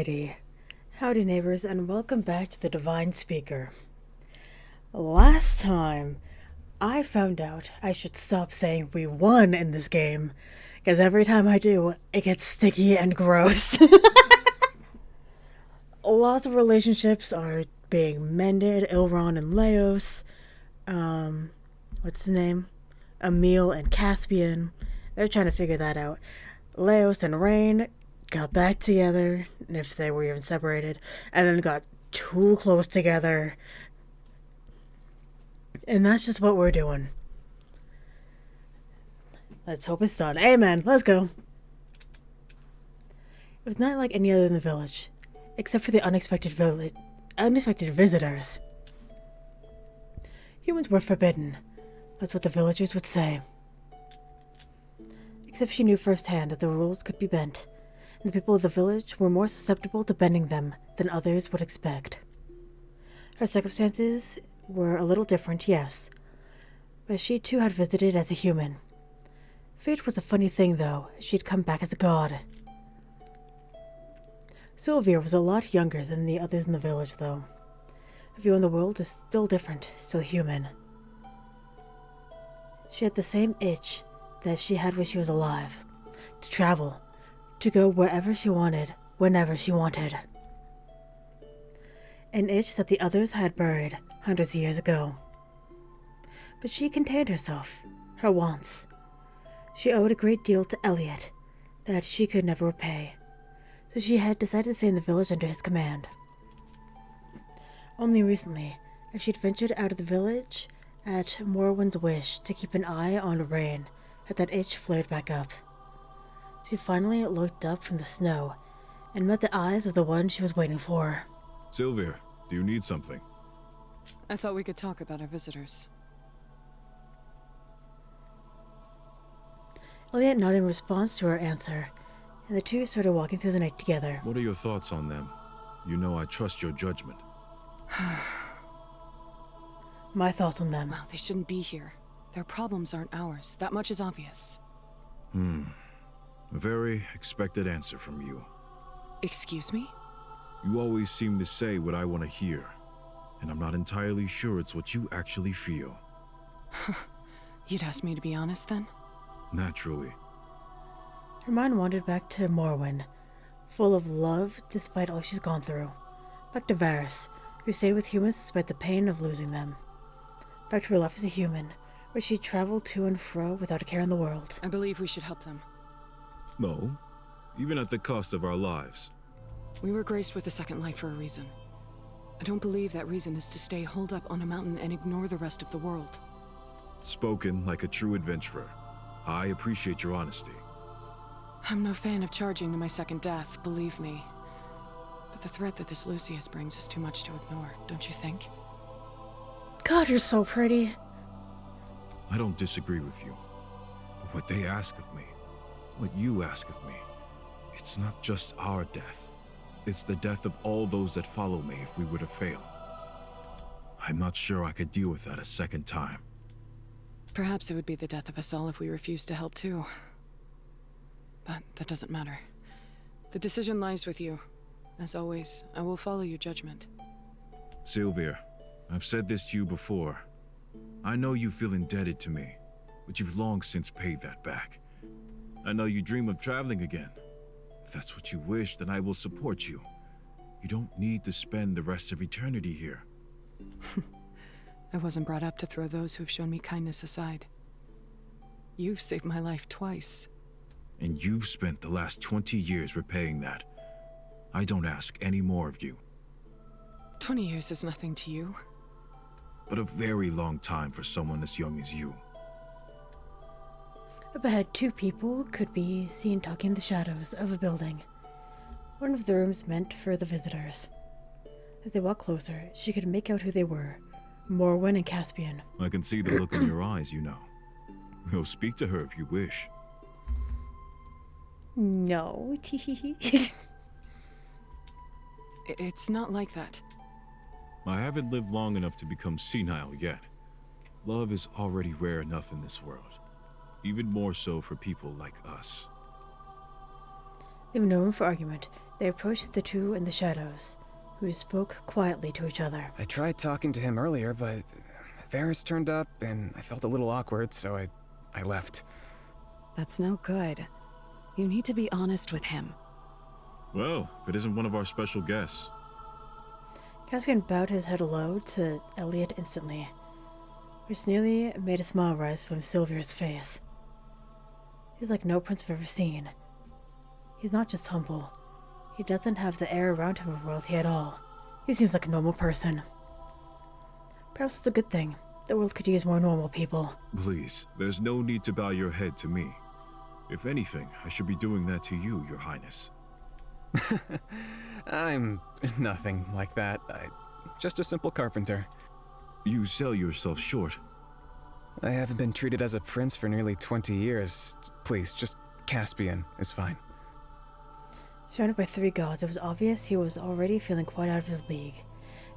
Alrighty. Howdy neighbors, and welcome back to the Devine Speaker. Last time, I found out I should stop saying we won in this game, because every time I do, it gets sticky and gross. Lots of relationships are being mended. Ilron and Leos, what's his name? Emil and Caspian. They're trying to figure that out. Loes and Raen got back together, if they were even separated, and then got too close together. And that's just what we're doing. Let's hope it's done. Amen. Let's go. It was not like any other in the village, except for the unexpected visitors. Humans were forbidden. That's what the villagers would say. Except she knew firsthand that the rules could be bent, and the people of the village were more susceptible to bending them than others would expect. Her circumstances were a little different, yes, but she too had visited as a human. Fate was a funny thing, though. She'd come back as a god. Sylvia was a lot younger than the others in the village, though. Her view on the world is still different, still human. She had the same itch that she had when she was alive. To travel. To go wherever she wanted, whenever she wanted. An itch that the others had buried hundreds of years ago. But she contained herself, her wants. She owed a great deal to Elliot that she could never repay, so she had decided to stay in the village under his command. Only recently, as she'd ventured out of the village at Morwen's wish to keep an eye on Raen, had that itch flared back up. She finally looked up from the snow and met the eyes of the one she was waiting for. Sylvia, do you need something? I thought we could talk about our visitors. Elliot nodded in response to her answer, and the two started walking through the night together. What are your thoughts on them? You know I trust your judgment. My thoughts on them. Well, they shouldn't be here. Their problems aren't ours. That much is obvious. A very expected answer from you. Excuse me? You always seem to say what I want to hear, and I'm not entirely sure it's what you actually feel. You'd ask me to be honest, then? Naturally. Her mind wandered back to Morwen, full of love despite all she's gone through. Back to Varys, who stayed with humans despite the pain of losing them. Back to her life as a human, where she traveled to and fro without a care in the world. I believe we should help them. No, even at the cost of our lives. We were graced with a second life for a reason. I don't believe that reason is to stay holed up on a mountain and ignore the rest of the world. Spoken like a true adventurer. I appreciate your honesty. I'm no fan of charging to my second death, believe me. But the threat that this Lucius brings is too much to ignore, don't you think? God, you're so pretty. I don't disagree with you. But what they ask of me, what you ask of me, it's not just our death. It's the death of all those that follow me if we were to fail. I'm not sure I could deal with that a second time. Perhaps it would be the death of us all if we refused to help too. But that doesn't matter. The decision lies with you. As always, I will follow your judgment. Sylvia, I've said this to you before. I know you feel indebted to me, but you've long since paid that back. I know you dream of traveling again. If that's what you wish, then I will support you. You don't need to spend the rest of eternity here. I wasn't brought up to throw those who've shown me kindness aside. You've saved my life twice. And you've spent the last 20 years repaying that. I don't ask any more of you. 20 years is nothing to you. But a very long time for someone as young as you. Up ahead, two people could be seen talking in the shadows of a building. One of the rooms meant for the visitors. As they walked closer, she could make out who they were. Morwen and Caspian. I can see the look in your eyes, you know. We'll speak to her if you wish. No. It's not like that. I haven't lived long enough to become senile yet. Love is already rare enough in this world. Even more so for people like us. Leaving no room for argument, They approached the two in the shadows, who spoke quietly to each other. I tried talking to him earlier, but Varys turned up and I felt a little awkward, so I left. That's no good. You need to be honest with him. Well, if it isn't one of our special guests. Caspian bowed his head low to Elliot instantly, which nearly made a smile rise from Sylvia's face. He's like no prince I've ever seen. He's not just humble. He doesn't have the air around him of royalty at all. He seems like a normal person. Perhaps it's a good thing. The world could use more normal people. Please, there's no need to bow your head to me. If anything, I should be doing that to you, Your Highness. I'm nothing like that. Just a simple carpenter. You sell yourself short. I haven't been treated as a prince for nearly 20 years. Please, just Caspian is fine. Surrounded by 3 gods, it was obvious he was already feeling quite out of his league.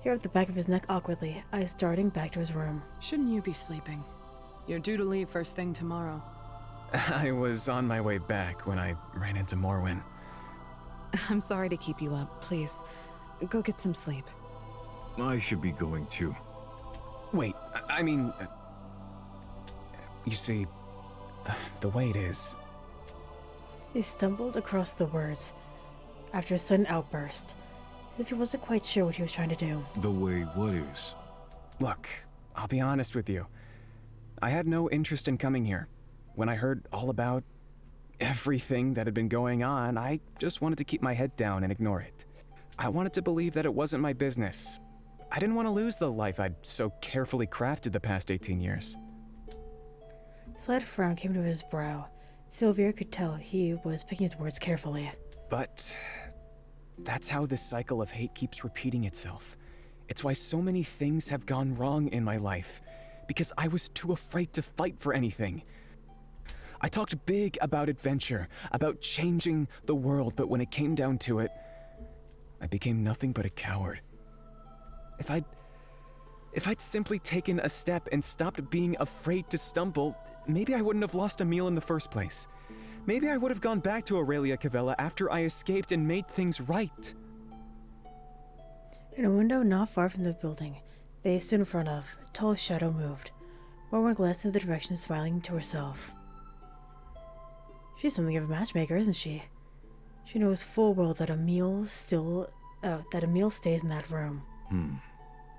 He rubbed the back of his neck awkwardly, eyes darting back to his room. Shouldn't you be sleeping? You're due to leave first thing tomorrow. I was on my way back when I ran into Morwen. I'm sorry to keep you up. Please, go get some sleep. I should be going too. Wait, I mean... you see, the way it is... He stumbled across the words after a sudden outburst, as if he wasn't quite sure what he was trying to do. The way what is? Look, I'll be honest with you. I had no interest in coming here. When I heard all about everything that had been going on, I just wanted to keep my head down and ignore it. I wanted to believe that it wasn't my business. I didn't want to lose the life I'd so carefully crafted the past 18 years. A slight frown came to his brow. Sylvia could tell he was picking his words carefully. But that's how this cycle of hate keeps repeating itself. It's why so many things have gone wrong in my life, because I was too afraid to fight for anything. I talked big about adventure, about changing the world, but when it came down to it, I became nothing but a coward. If I'd simply taken a step and stopped being afraid to stumble, maybe I wouldn't have lost Emil in the first place. Maybe I would have gone back to Aurelia Cavella after I escaped and made things right. In a window not far from the building they stood in front of, a tall shadow moved. Morwen glanced in the direction, smiling to herself. She's something of a matchmaker, isn't she? She knows full well that Emil stays in that room.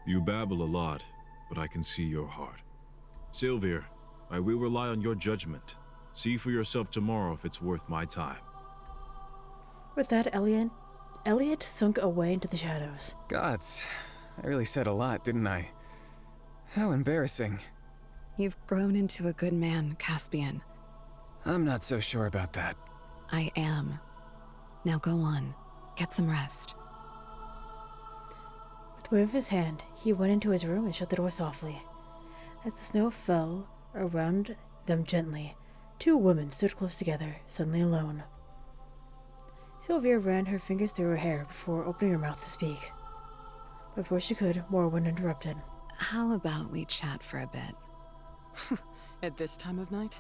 You babble a lot, but I can see your heart. Sylvia, I will rely on your judgment. See for yourself tomorrow if it's worth my time. With that, Elliot sunk away into the shadows. Gods, I really said a lot, didn't I? How embarrassing. You've grown into a good man, Caspian. I'm not so sure about that. I am. Now go on. Get some rest. With a wave of his hand, he went into his room and shut the door softly. As the snow fell around them gently, 2 women stood close together, suddenly alone. Sylvia ran her fingers through her hair before opening her mouth to speak. Before she could, Morwen interrupted. How about we chat for a bit? At this time of night?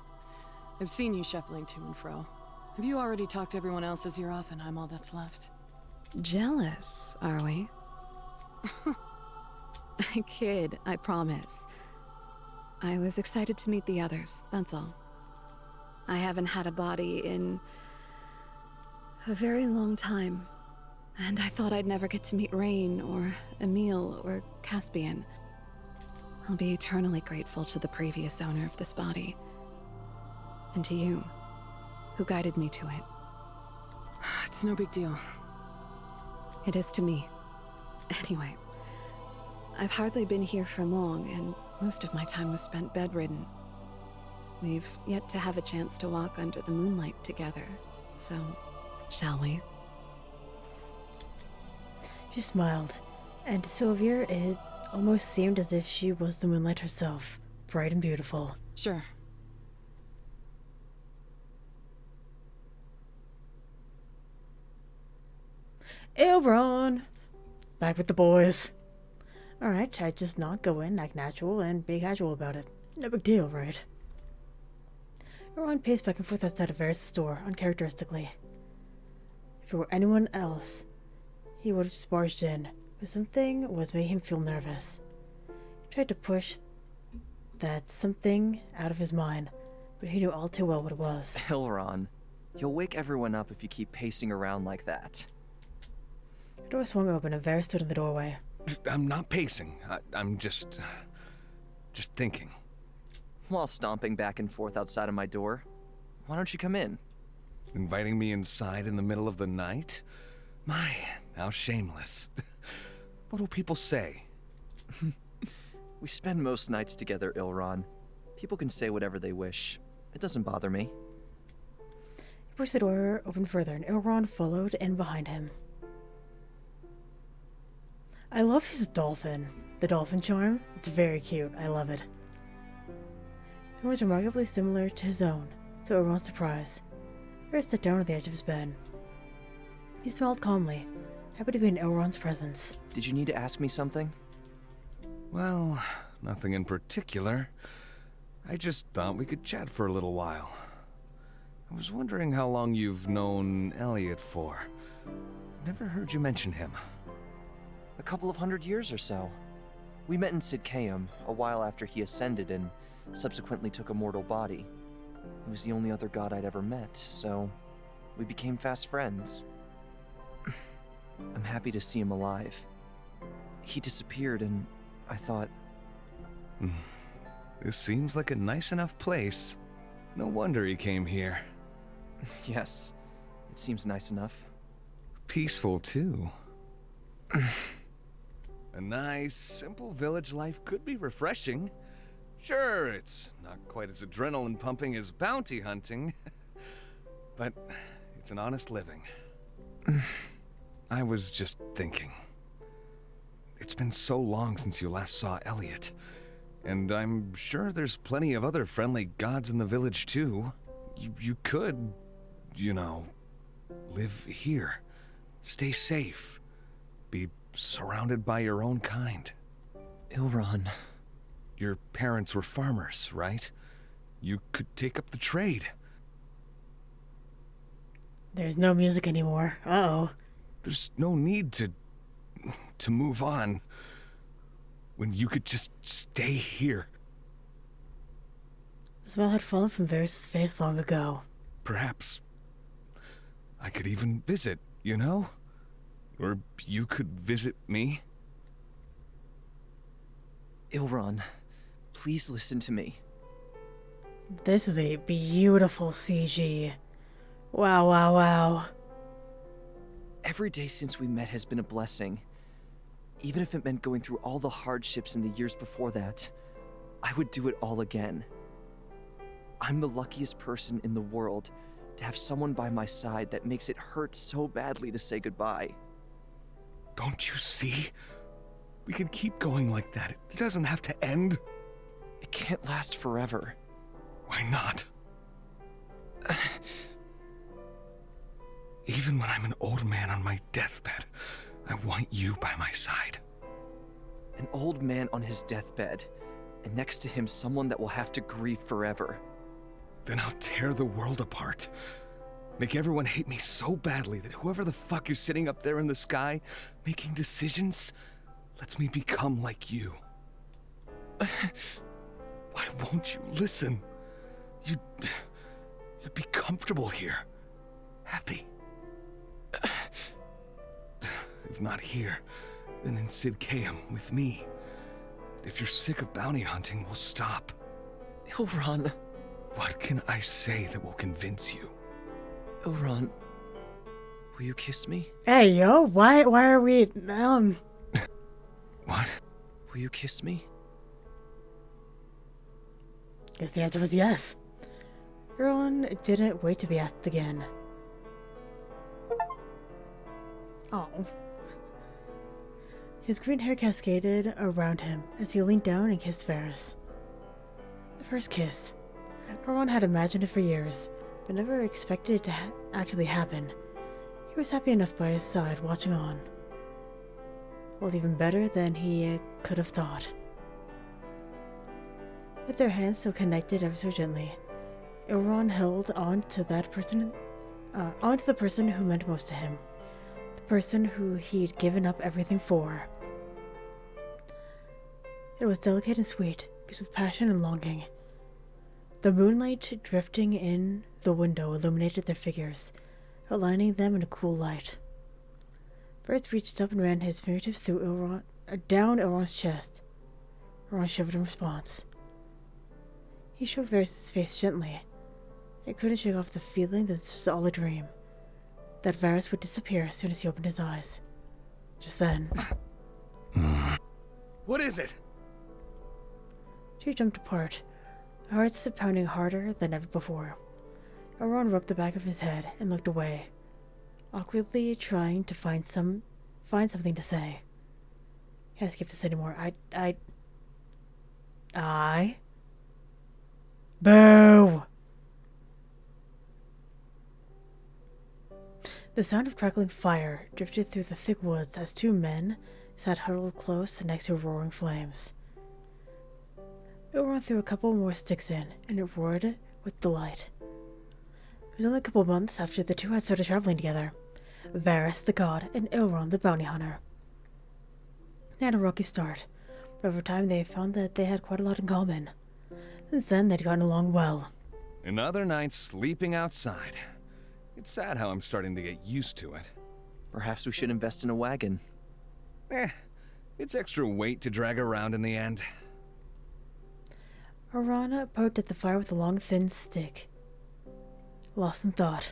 I've seen you shuffling to and fro. Have you already talked to everyone else as you're off and I'm all that's left? Jealous, are we? I kid, I promise. I was excited to meet the others, that's all. I haven't had a body in a very long time, and I thought I'd never get to meet Raen or Emil or Caspian. I'll be eternally grateful to the previous owner of this body. And to you, who guided me to it. It's no big deal. It is to me. Anyway, I've hardly been here for long, and most of my time was spent bedridden. We've yet to have a chance to walk under the moonlight together, so shall we? She smiled, and to Sylvia it almost seemed as if she was the moonlight herself, bright and beautiful. Sure. Elrond! Back with the boys. Alright, I just not go in, act natural, and be casual about it. No big deal, right? Elrond paced back and forth outside of Varys' store, uncharacteristically. If it were anyone else, he would have just barged in, but something was making him feel nervous. He tried to push that something out of his mind, but he knew all too well what it was. Elrond, you'll wake everyone up if you keep pacing around like that. The door swung open and Varys stood in the doorway. I'm not pacing. I'm just thinking. While stomping back and forth outside of my door, why don't you come in? Inviting me inside in the middle of the night? My, how shameless. What will people say? We spend most nights together, Elrond. People can say whatever they wish. It doesn't bother me. He pushed the door open further and Elrond followed in behind him. I love his dolphin. The dolphin charm. It's very cute. I love it. It was remarkably similar to his own, to Elrond's surprise. Varys sat down at the edge of his bed. He smiled calmly, happy to be in Elrond's presence. Did you need to ask me something? Well, nothing in particular. I just thought we could chat for a little while. I was wondering how long you've known Elliot for. Never heard you mention him. A couple of 100 years or so. We met in Sidcaeum a while after he ascended and subsequently took a mortal body. He was the only other god I'd ever met, so we became fast friends. I'm happy to see him alive. He disappeared and I thought... This seems like a nice enough place. No wonder he came here. Yes, it seems nice enough. Peaceful, too. A nice, simple village life could be refreshing. Sure, it's not quite as adrenaline pumping as bounty hunting, but it's an honest living. I was just thinking. It's been so long since you last saw Elliot, and I'm sure there's plenty of other friendly gods in the village too. You could, you know, live here, stay safe, be surrounded by your own kind. Elrond. Your parents were farmers, right? You could take up the trade. There's no music anymore. Uh-oh. There's no need to move on when you could just stay here. The smile had fallen from Varys' face long ago. Perhaps I could even visit, you know? Or you could visit me. Elrond, please listen to me. This is a beautiful CG. Wow, wow, wow. Every day since we met has been a blessing. Even if it meant going through all the hardships in the years before that, I would do it all again. I'm the luckiest person in the world to have someone by my side that makes it hurt so badly to say goodbye. Don't you see? We can keep going like that. It doesn't have to end. It can't last forever. Why not? Even when I'm an old man on my deathbed, I want you by my side. An old man on his deathbed, and next to him someone that will have to grieve forever. Then I'll tear the world apart. Make everyone hate me so badly that whoever the fuck is sitting up there in the sky, making decisions, lets me become like you. Why won't you listen? You'd be comfortable here. Happy. If not here, then in Sidcaeum with me. If you're sick of bounty hunting, we'll stop. Elrond. What can I say that will convince you? Elrond, will you kiss me? Hey, yo, why are we, What? Will you kiss me? Guess the answer was yes. Elrond didn't wait to be asked again. Oh. His green hair cascaded around him as he leaned down and kissed Varys. The first kiss. Elrond had imagined it for years, but never expected it to actually happen. He was happy enough by his side, watching on. Well, even better than he could have thought. With their hands still connected ever so gently, Elrond held on to that person On to the person who meant most to him. The person who he'd given up everything for. It was delicate and sweet, mixed with passion and longing. The moonlight drifting in the window illuminated their figures, outlining them in a cool light. Varys reached up and ran his fingertips through down Elrond's chest. Elrond shivered in response. He stroked Varys' face gently. It couldn't shake off the feeling that this was all a dream, that Varys would disappear as soon as he opened his eyes. Just then, What is it? two jumped apart, hearts pounding harder than ever before. Elrond rubbed the back of his head and looked away, awkwardly trying to find something to say. Can't skip this anymore. Boo! The sound of crackling fire drifted through the thick woods as two men sat huddled close next to roaring flames. Elrond threw a couple more sticks in, and it roared with delight. It was only a couple months after the two had started traveling together. Varys the god and Elrond the bounty hunter. They had a rocky start, but over time they found that they had quite a lot in common. Since then, they'd gotten along well. Another night sleeping outside. It's sad how I'm starting to get used to it. Perhaps we should invest in a wagon. It's extra weight to drag around in the end. Arana poked at the fire with a long, thin stick. Lost in thought.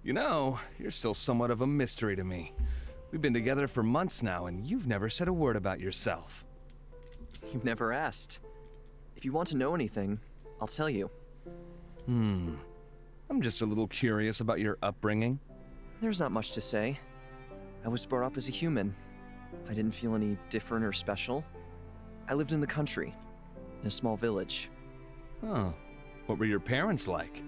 You know, you're still somewhat of a mystery to me. We've been together for months now, and you've never said a word about yourself. You've never asked. If you want to know anything, I'll tell you. I'm just a little curious about your upbringing. There's not much to say. I was brought up as a human. I didn't feel any different or special. I lived in the country, in a small village. Oh, what were your parents like?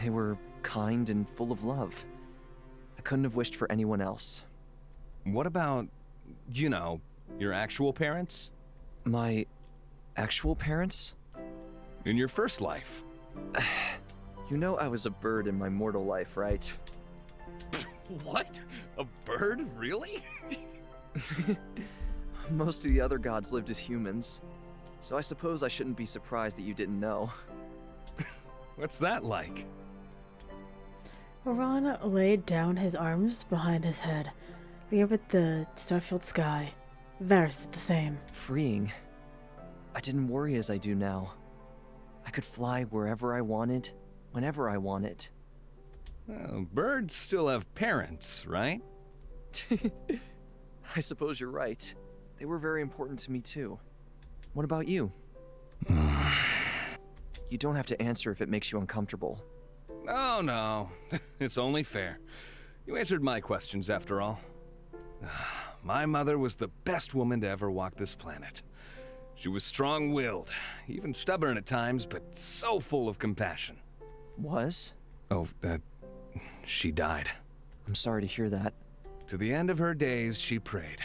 They were kind and full of love. I couldn't have wished for anyone else. What about, you know, your actual parents? My actual parents? In your first life? You know I was a bird in my mortal life, right? What? A bird? Really? Most of the other gods lived as humans, so I suppose I shouldn't be surprised that you didn't know. What's that like? Arana laid down his arms behind his head, looking up at the star-filled sky. Varys did the same. Freeing. I didn't worry as I do now. I could fly wherever I wanted, whenever I wanted. Well, birds still have parents, right? I suppose you're right. They were very important to me too. What about you? You don't have to answer if it makes you uncomfortable. No. It's only fair. You answered my questions after all. My mother was the best woman to ever walk this planet. She was strong-willed, even stubborn at times, but so full of compassion. Was? Oh, she died. I'm sorry to hear that. To the end of her days, she prayed.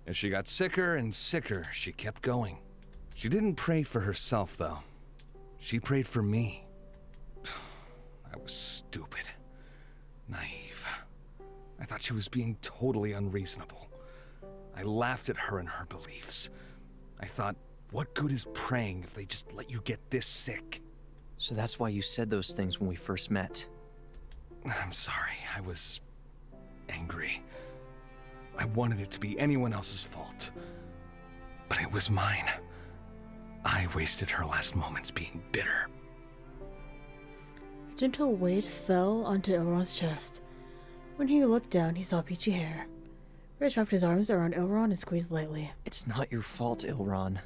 As she got sicker and sicker, she kept going. She didn't pray for herself, though. She prayed for me. I was stupid. Naive. I thought she was being totally unreasonable. I laughed at her and her beliefs. I thought, what good is praying if they just let you get this sick? So that's why you said those things when we first met. I'm sorry, I was angry. I wanted it to be anyone else's fault. But it was mine. I wasted her last moments being bitter. A gentle weight fell onto Elrond's chest. When he looked down, he saw peachy hair. Varys wrapped his arms around Elrond and squeezed lightly. It's not your fault, Elrond.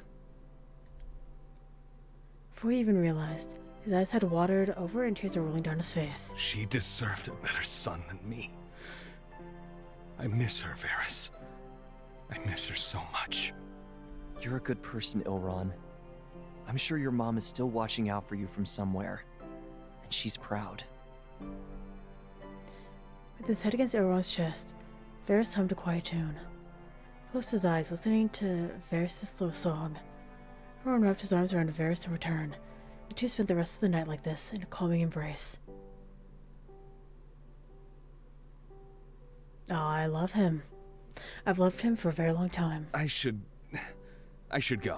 Before he even realized, his eyes had watered over and tears were rolling down his face. She deserved a better son than me. I miss her, Varys. I miss her so much. You're a good person, Elrond. I'm sure your mom is still watching out for you from somewhere. And she's proud. With his head against Elrond's chest, Varys hummed a quiet tune. He closed his eyes, listening to Varys' slow song. Elrond wrapped his arms around Varys in return. The two spent the rest of the night like this, in a calming embrace. Oh, I love him. I've loved him for a very long time. I should go.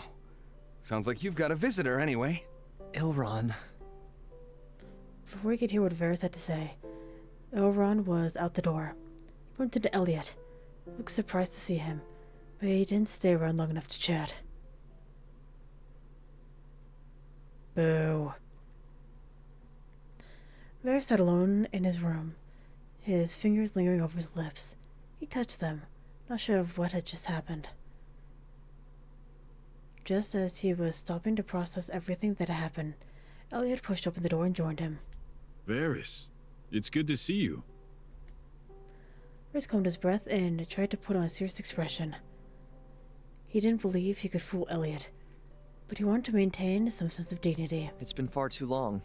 Sounds like you've got a visitor anyway. Ilron. Before he could hear what Varys had to say, Elrond was out the door. He bumped into Elliot. He looked surprised to see him, but he didn't stay around long enough to chat. Boo. Varys sat alone in his room, his fingers lingering over his lips. He touched them, not sure of what had just happened. Just as he was stopping to process everything that had happened, Elliot pushed open the door and joined him. Varys, it's good to see you. Varys calmed his breath and tried to put on a serious expression. He didn't believe he could fool Elliot, but he wanted to maintain some sense of dignity. It's been far too long.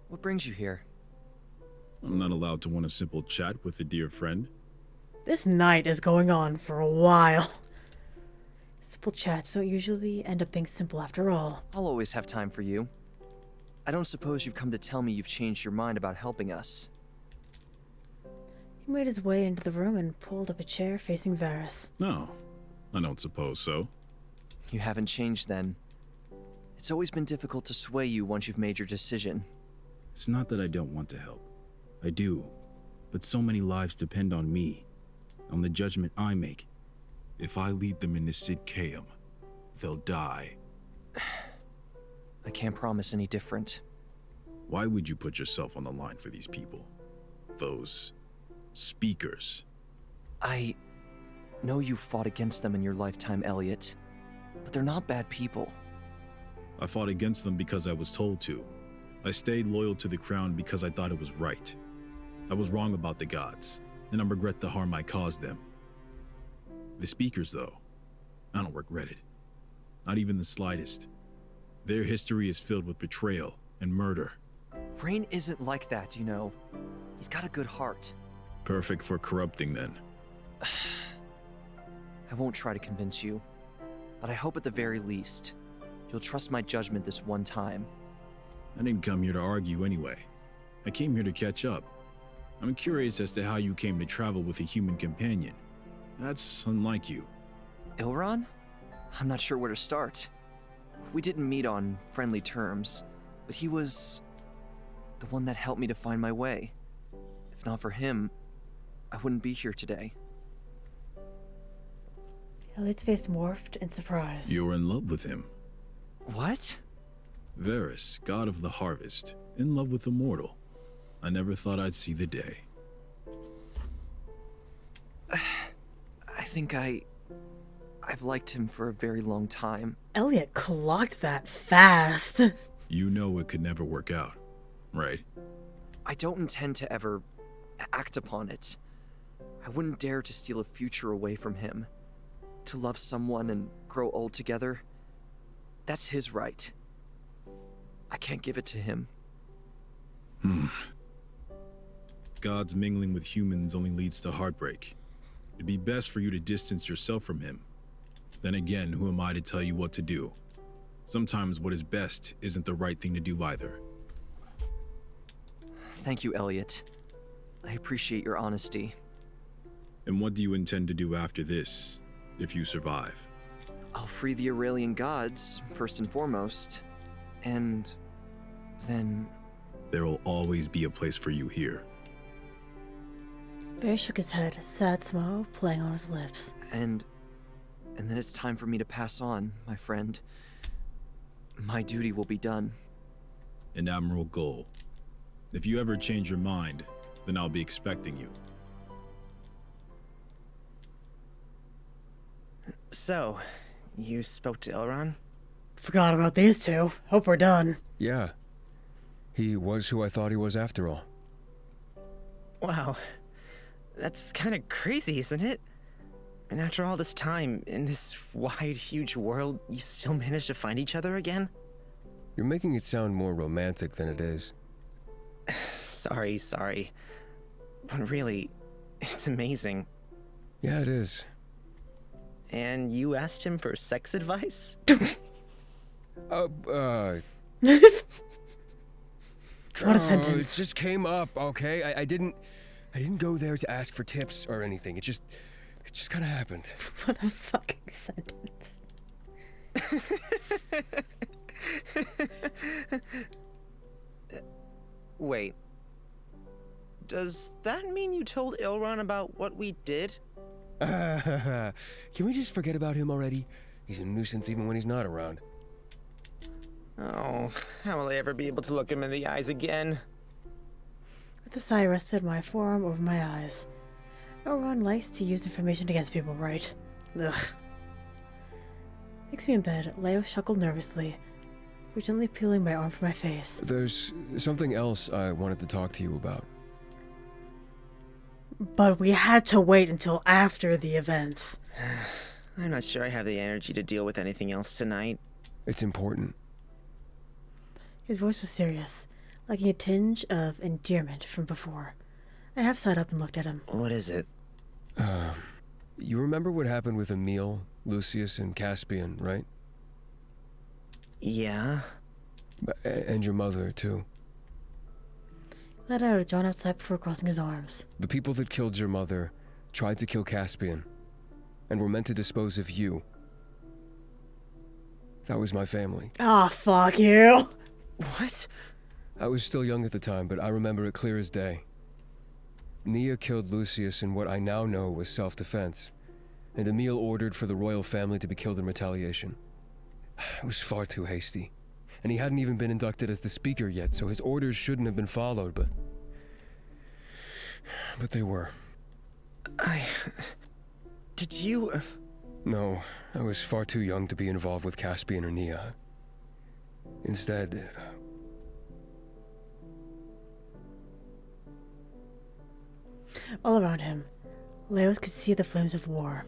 What brings you here? I'm not allowed to want a simple chat with a dear friend. This night is going on for a while. Simple chats don't usually end up being simple after all. I'll always have time for you. I don't suppose you've come to tell me you've changed your mind about helping us. He made his way into the room and pulled up a chair facing Varys. No, I don't suppose so. You haven't changed then. It's always been difficult to sway you once you've made your decision. It's not that I don't want to help. I do. But so many lives depend on me, on the judgment I make. If I lead them into Sid Caem, they'll die. I can't promise any different. Why would you put yourself on the line for these people? Those speakers. I know you fought against them in your lifetime, Elliot, but they're not bad people. I fought against them because I was told to. I stayed loyal to the crown because I thought it was right. I was wrong about the gods, and I regret the harm I caused them. The speakers, though, I don't regret it. Not even the slightest. Their history is filled with betrayal and murder. Raen isn't like that, you know. He's got a good heart. Perfect for corrupting, then. I won't try to convince you, but I hope at the very least, you'll trust my judgment this one time. I didn't come here to argue anyway. I came here to catch up. I'm curious as to how you came to travel with a human companion. That's unlike you. Ilron? I'm not sure where to start. We didn't meet on friendly terms, but he was the one that helped me to find my way. If not for him, I wouldn't be here today. Elliot's face morphed in surprise. You're in love with him. What? Varys, god of the harvest, in love with a mortal. I never thought I'd see the day. I think I've liked him for a very long time. Elliot clocked that fast. You know it could never work out, right? I don't intend to ever act upon it. I wouldn't dare to steal a future away from him. To love someone and grow old together, that's his right. I can't give it to him. Gods mingling with humans only leads to heartbreak. It'd be best for you to distance yourself from him. Then again, who am I to tell you what to do? Sometimes what is best isn't the right thing to do either. Thank you, Elliot. I appreciate your honesty. And what do you intend to do after this, if you survive? I'll free the Aurelian gods, first and foremost. And then... There will always be a place for you here. Varys shook his head, a sad smile playing on his lips. And then it's time for me to pass on, my friend. My duty will be done. An admirable goal. If you ever change your mind, then I'll be expecting you. So, you spoke to Elrond? Forgot about these two. Hope we're done. Yeah. He was who I thought he was after all. Wow. That's kind of crazy, isn't it? And after all this time, in this wide, huge world, you still managed to find each other again? You're making it sound more romantic than it is. Sorry. But really, it's amazing. Yeah, it is. And you asked him for sex advice? What a sentence. It just came up, okay? I didn't I didn't go there to ask for tips or anything. It just kind of happened. What a fucking sentence. Wait. Does that mean you told Ilron about what we did? Can we just forget about him already? He's a nuisance even when he's not around. Oh, how will I ever be able to look him in the eyes again? With a sigh, I rested my forearm over my eyes. Elrond likes to use information against people, right? Ugh. Next to me in bed, Leo chuckled nervously, gently peeling my arm from my face. There's something else I wanted to talk to you about. But we had to wait until after the events. I'm not sure I have the energy to deal with anything else tonight. It's important. His voice was serious, lacking a tinge of endearment from before. I half sat up and looked at him. What is it? You remember what happened with Emil, Lucius, and Caspian, right? Yeah? And your mother, too. Let out a drawn-out sigh before crossing his arms. The people that killed your mother tried to kill Caspian, and were meant to dispose of you. That was my family. Ah, fuck you! What? I was still young at the time, but I remember it clear as day. Nia killed Lucius in what I now know was self-defense, and Emil ordered for the royal family to be killed in retaliation. It was far too hasty, and he hadn't even been inducted as the Speaker yet, so his orders shouldn't have been followed, but they were. Did you... No, I was far too young to be involved with Caspian or Nia. Instead... All around him, Leos could see the flames of war.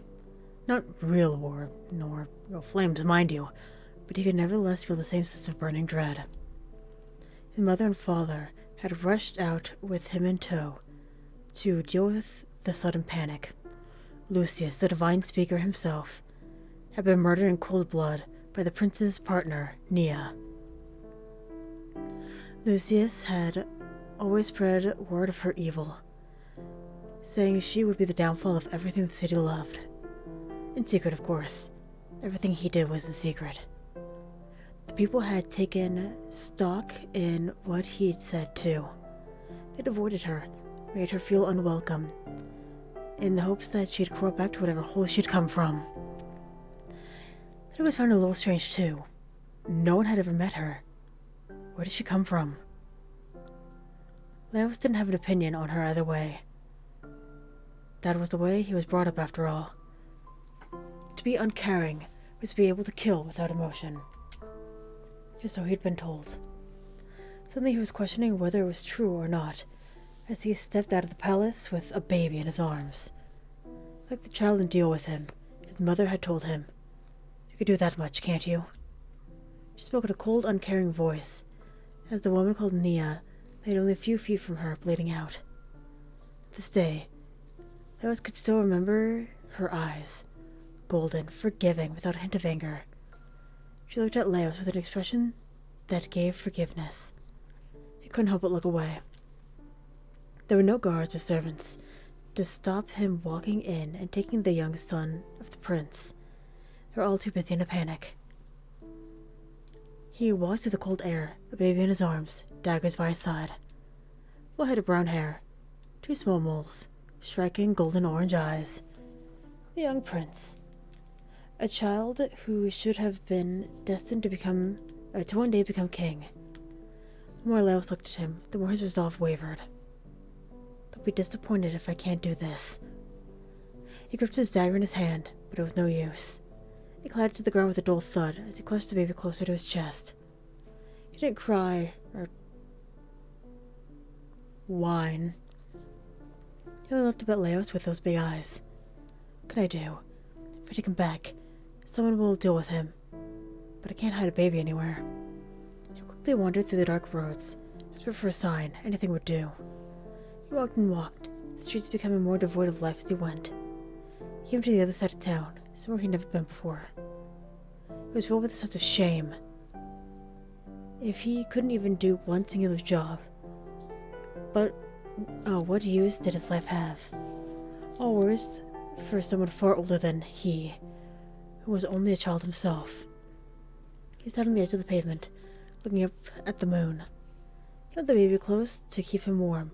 Not real war, nor real flames, mind you, but he could nevertheless feel the same sense of burning dread. His mother and father had rushed out with him in tow to deal with the sudden panic. Lucius, the Devine Speaker himself, had been murdered in cold blood by the prince's partner, Nia. Lucius had always spread word of her evil, saying she would be the downfall of everything the city loved. In secret, of course. Everything he did was in secret. The people had taken stock in what he'd said, too. They'd avoided her, made her feel unwelcome, in the hopes that she'd crawl back to whatever hole she'd come from. It was found a little strange, too. No one had ever met her. Where did she come from? Leos didn't have an opinion on her either way. That was the way he was brought up, after all. To be uncaring was to be able to kill without emotion. So he'd been told. Suddenly he was questioning whether it was true or not, as he stepped out of the palace with a baby in his arms. Like the child in Deal with him, his mother had told him, "You could do that much, can't you?" She spoke in a cold, uncaring voice, as the woman called Nia laid only a few feet from her, bleeding out. This day, Leos could still remember her eyes, golden, forgiving, without a hint of anger. She looked at Leos with an expression that gave forgiveness. He couldn't help but look away. There were no guards or servants to stop him walking in and taking the young son of the prince. They were all too busy in a panic. He walked through the cold air, a baby in his arms, daggers by his side. Full head of brown hair, 2 small moles, striking golden orange eyes. The young prince. A child who should have been destined to one day become king. The more Leos looked at him, the more his resolve wavered. They'll be disappointed if I can't do this. He gripped his dagger in his hand, but it was no use. It clattered to the ground with a dull thud as he clutched the baby closer to his chest. He didn't cry or whine. He only looked up at Leos with those big eyes. What can I do? If I take him back, someone will deal with him. But I can't hide a baby anywhere. He quickly wandered through the dark roads, desperate for a sign. Anything would do. He walked and walked, the streets becoming more devoid of life as he went. He came to the other side of town, somewhere he'd never been before. It was filled with a sense of shame. If he couldn't even do one singular job. But Oh, what use did his life have? All worse for someone far older than he, who was only a child himself. He sat on the edge of the pavement, looking up at the moon. He held the baby close to keep him warm,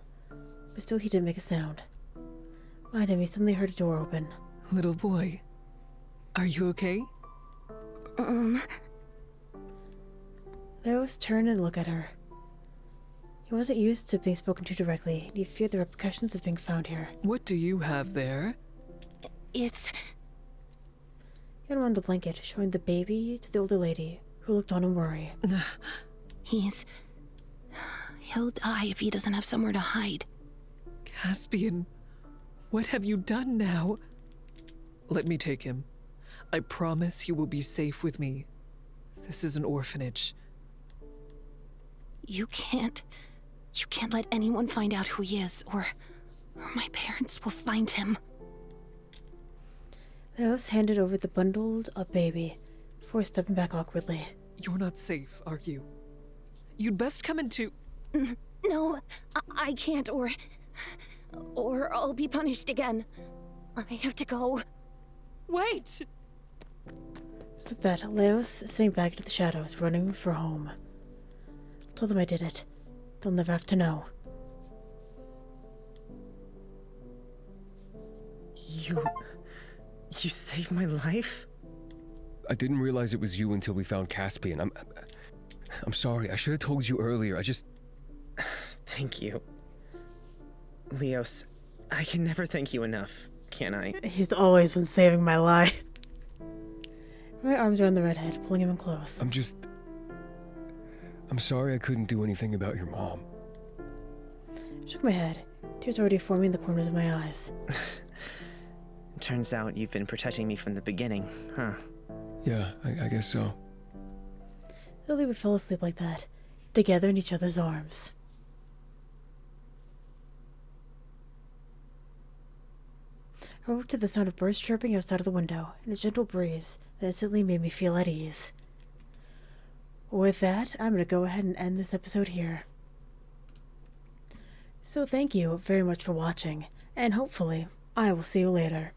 but still he didn't make a sound. Behind him, he suddenly heard a door open. Little boy, are you okay? Leos turned and looked at her. He wasn't used to being spoken to directly, and he feared the repercussions of being found here. What do you have there? It's... He unwound the blanket, showing the baby to the older lady, who looked on in worry. He'll die if he doesn't have somewhere to hide. Caspian, what have you done now? Let me take him. I promise he will be safe with me. This is an orphanage. You can't let anyone find out who he is, or my parents will find him. Leos handed over the bundled up baby before stepping back awkwardly. You're not safe, are you? You'd best come into... No, I can't, or I'll be punished again. I have to go. Wait! So that Leos sank back into the shadows, running for home. Told them I did it. They'll never have to know. You saved my life? I didn't realize it was you until we found Caspian. I'm sorry. I should have told you earlier. Thank you. Leos, I can never thank you enough, can I? He's always been saving my life. My arms around the redhead, pulling him in close. I'm sorry I couldn't do anything about your mom. I shook my head, tears already forming in the corners of my eyes. Turns out you've been protecting me from the beginning, huh? Yeah, I guess so. Slowly we fell asleep like that, together in each other's arms. I woke to the sound of birds chirping outside of the window and a gentle breeze that instantly made me feel at ease. With that, I'm going to go ahead and end this episode here. So thank you very much for watching, and hopefully I will see you later.